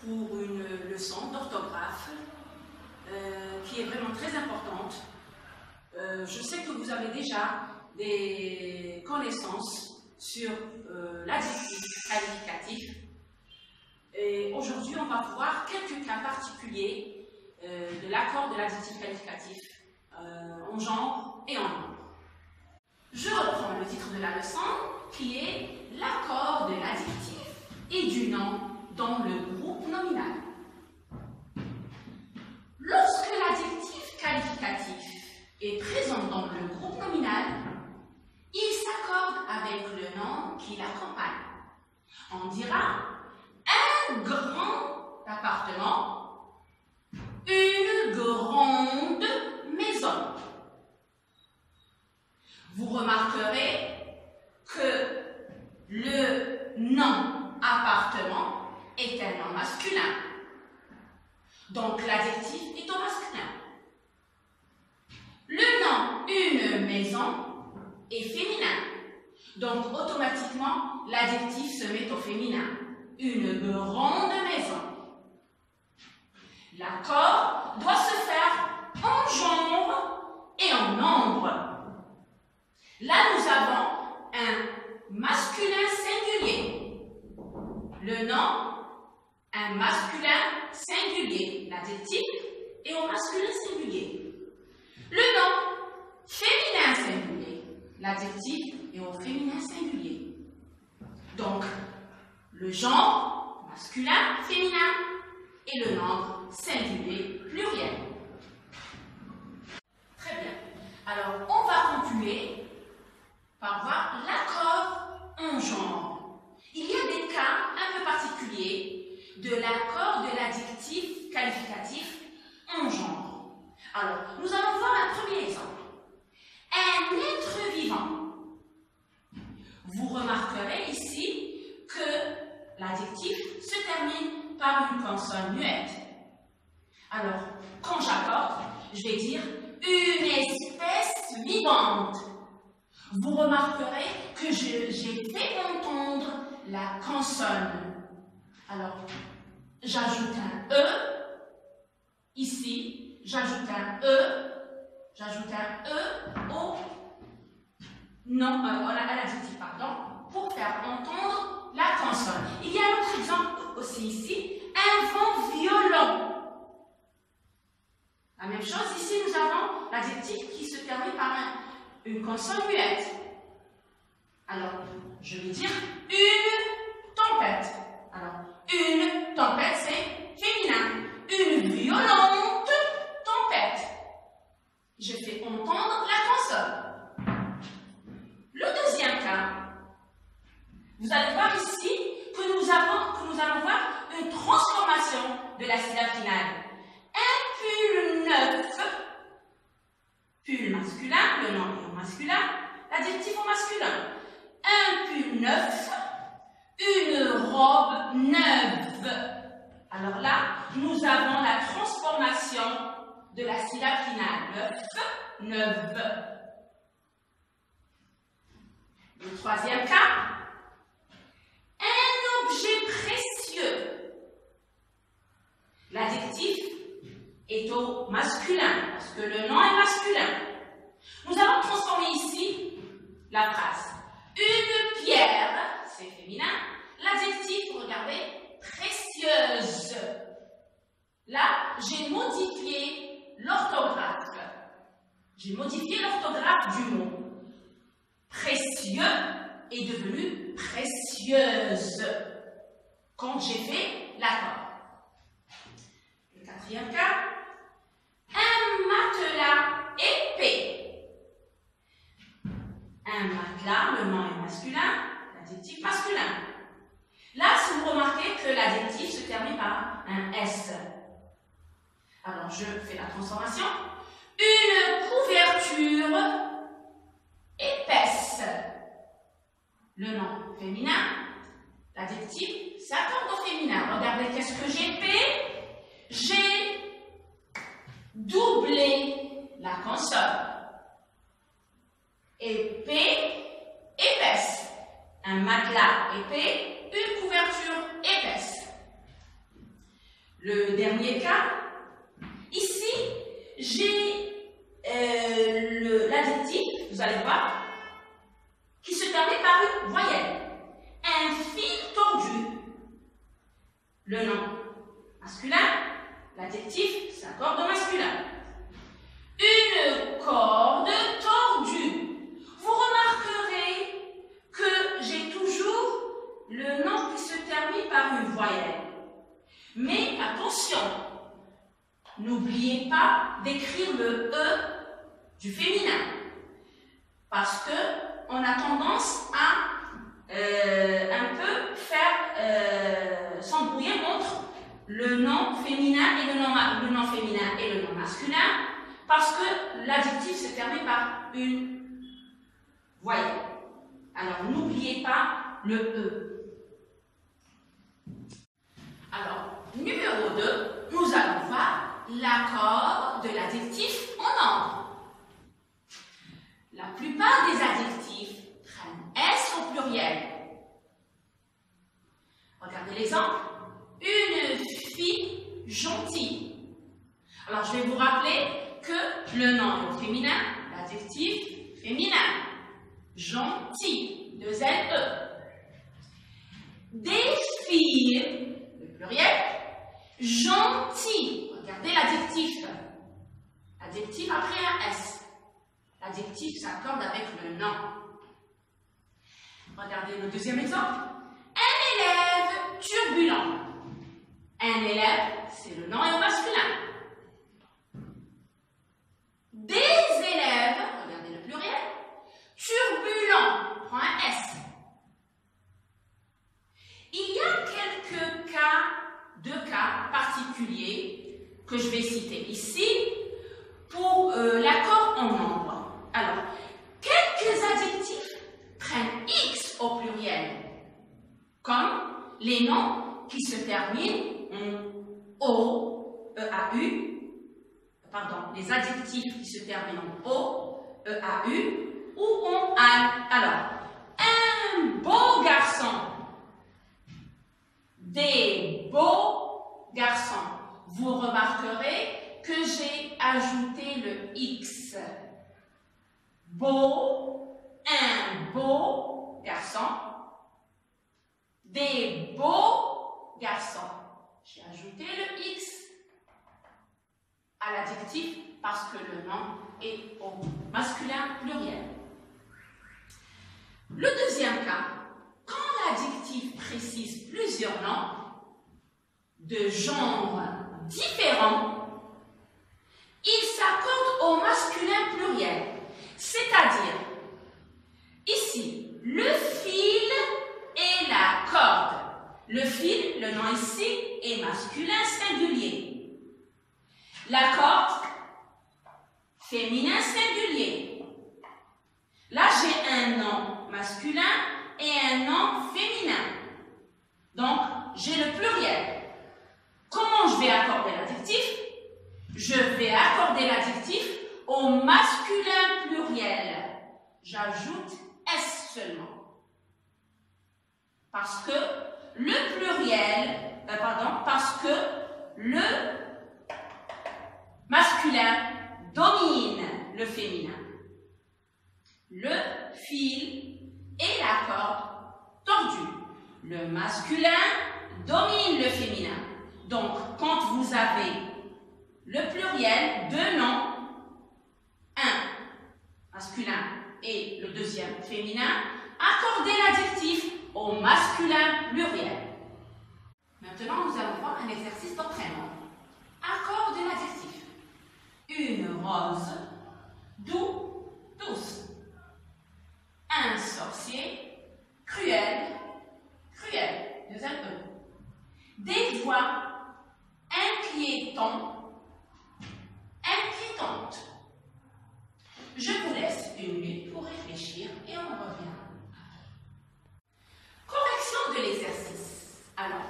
pour une leçon d'orthographe qui est vraiment très importante. Je sais que vous avez déjà des connaissances sur l'adjectif qualificatif. Et aujourd'hui, on va voir quelques cas particuliers de l'accord de l'adjectif qualificatif en genre et en nombre. Je reprends le titre de la leçon qui est l'accord de l'adjectif et du nom dans le groupe nominal. Lorsque l'adjectif qualificatif est présent dans le groupe nominal, il s'accorde avec le nom qui l'accompagne. On dira un grand appartement, une grande maison. Vous remarquerez que le nom appartement est un nom masculin. Donc l'adjectif est au masculin. Le nom une maison est féminin. Donc automatiquement l'adjectif se met au féminin. Une grande maison. L'accord doit se faire en genre et en nombre. Là, nous avons un masculin singulier. Le nom, un masculin singulier. L'adjectif est au masculin singulier. Le nom, féminin singulier. L'adjectif est au féminin singulier. Donc, le genre, masculin, féminin, et le nombre, singulier, pluriel. Très bien. Alors, on va conclure par voir l'accord en genre. Il y a des cas un peu particuliers de l'accord de l'adjectif qualificatif en genre. Alors, nous allons voir un premier exemple. Un être vivant. Vous remarquerez ici que l'adjectif se termine par une consonne muette. Alors, quand j'accorde, je vais dire une espèce vivante. Vous remarquerez que j'ai fait entendre la consonne. Alors, j'ajoute un E. Ici, j'ajoute un E. J'ajoute un E au nom, à l'adjectif, pardon, pour faire entendre la consonne. Il y a un autre exemple aussi ici, un vent violent. La même chose, ici nous avons l'adjectif qui se termine par une consonne muette. Alors, je vais dire une tempête. Alors, une tempête, c'est féminin. Une violente tempête. Je fais entendre la consonne. Le deuxième cas, vous allez voir ici que nous allons voir une transformation de la syllabe finale. Un pull neuf, pull masculin, le nom est au masculin, l'adjectif au masculin. Un pull neuf, une robe neuve. Alors là, nous avons la transformation de la syllabe finale. Neuf, neuve. Le troisième cas, un objet précieux. L'adjectif est au masculin, parce que le nom est masculin. Nous allons transformer ici la phrase. Une pierre, c'est féminin. L'adjectif, regardez, précieuse. Là, j'ai modifié l'orthographe. J'ai modifié l'orthographe du mot. Précieux est devenu précieuse quand j'ai fait l'accord. Le quatrième cas, un matelas épais. Un matelas, le nom est masculin, l'adjectif masculin. Là, si vous remarquez que l'adjectif se termine par un S. Alors, je fais la transformation. Une couverture épaisse. Le nom féminin, l'adjectif s'accorde au féminin. Regardez, qu'est-ce que j'ai fait? J'ai doublé la consonne. Épais, épaisse. Un matelas épais, une couverture épaisse. Le dernier cas, ici, j'ai l'adjectif, vous allez voir, qui se termine par une voyelle. Un fil tordu. Le nom masculin, l'adjectif, c'est un corde masculin. Une corde tordue. Vous remarquerez que j'ai toujours le nom qui se termine par une voyelle. Mais attention, n'oubliez pas d'écrire le E du féminin. Parce que on a tendance à un peu faire s'embrouiller entre le nom féminin et le nom féminin et le nom masculin. Parce que l'adjectif se termine par une voyelle. Alors, n'oubliez pas le E. Alors, numéro 2, nous allons voir l'accord de l'adjectif en nombre. La plupart des adjectifs prennent S au pluriel. Regardez l'exemple. Une fille gentille. Alors, je vais vous rappeler que le nom est au féminin, l'adjectif féminin. Gentil, 2 L-E. Des filles, le pluriel, gentil. Regardez l'adjectif. Adjectif après un S. L'adjectif s'accorde avec le nom. Regardez le deuxième exemple. Un élève turbulent. Un élève, c'est le nom et au masculin. Des élèves, regardez le pluriel, turbulents, prend un S. Il y a quelques deux cas particuliers que je vais citer ici pour l'accord en nombre. Alors, quelques adjectifs prennent X au pluriel, comme les noms qui se terminent en O, E-A-U, pardon, les adjectifs qui se terminent en O, E-A-U ou en AL. Alors, un beau garçon, des beaux garçons. Vous remarquerez que j'ai ajouté le X. Beau, un beau garçon, des beaux garçons. J'ai ajouté le X à l'adjectif parce que le nom est au masculin pluriel. Le deuxième cas, quand l'adjectif précise plusieurs noms de genres différents, il s'accorde au masculin pluriel. C'est-à-dire, ici, le fil et la corde. Le fil, le nom ici, est masculin singulier. La corde, féminin singulier. Là, j'ai un nom masculin et un nom féminin. Donc, j'ai le pluriel. Comment je vais accorder l'adjectif? Je vais accorder l'adjectif au masculin pluriel. J'ajoute S seulement. Parce que le pluriel, parce que le masculin domine le féminin. Le fil et la corde tordue. Le masculin domine le féminin. Donc, quand vous avez le pluriel, deux noms, un masculin et le deuxième féminin, accordez l'adjectif au masculin pluriel. Maintenant, nous allons voir un exercice d'entraînement. Accord de l'adjectif. Une rose, doux, douce. Un sorcier, cruel, cruel. Deuxième E. Des voix inquiétantes, inquiétantes. Je vous laisse une minute pour réfléchir et on revient. Correction de l'exercice. Alors,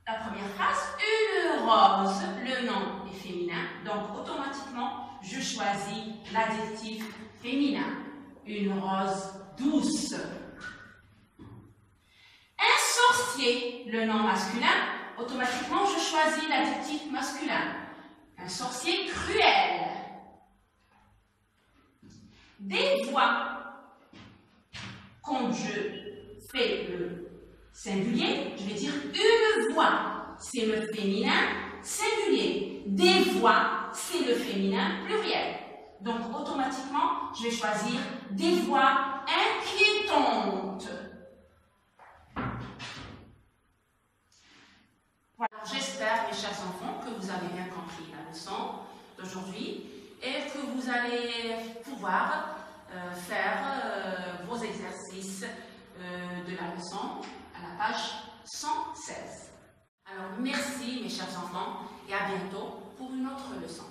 la première phrase, une rose, le nom est féminin, donc automatiquement, je choisis l'adjectif féminin. Une rose douce. Un sorcier, le nom masculin, automatiquement, je choisis l'adjectif masculin. Un sorcier cruel. Des voix. Quand je fais le singulier, je vais dire une voix. C'est le féminin singulier. Des voix, c'est le féminin pluriel. Donc, automatiquement, je vais choisir des voix inquiétantes. Voilà, j'espère, mes chers enfants, que vous avez bien compris la leçon d'aujourd'hui et que vous allez pouvoir faire vos exercices de la leçon à la page 116. Alors, merci, mes chers enfants, et à bientôt pour une autre leçon.